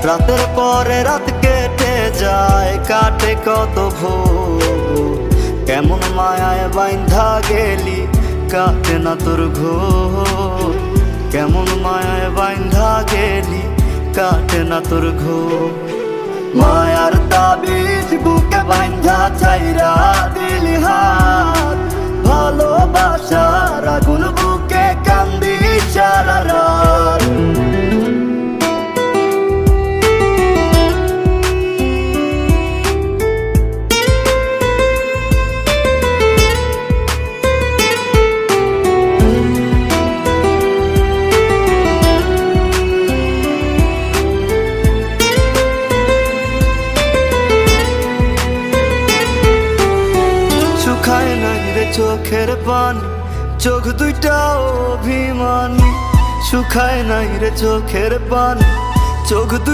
রাতের পরে রাত কেটে যায়, কাটে কত ভোর। কেমন মায়ায় বাইন্ধা গেলি, কাটে না তোর ঘোর। কেমন মায়ায় বাইন্ধা গেলি, কাটে না তোর ঘোর। মায়ার তাবিজ বুকে বাইন্ধা চাইরা দিলি হাত, ভালোবাসার আগুন বুকে কান্দি সারা রাত। শুকায় নাই রে চোখের পানি, চোখ দুইটা অভিমানী। শুকায় নাই রে চোখের পানি, চোখ দুই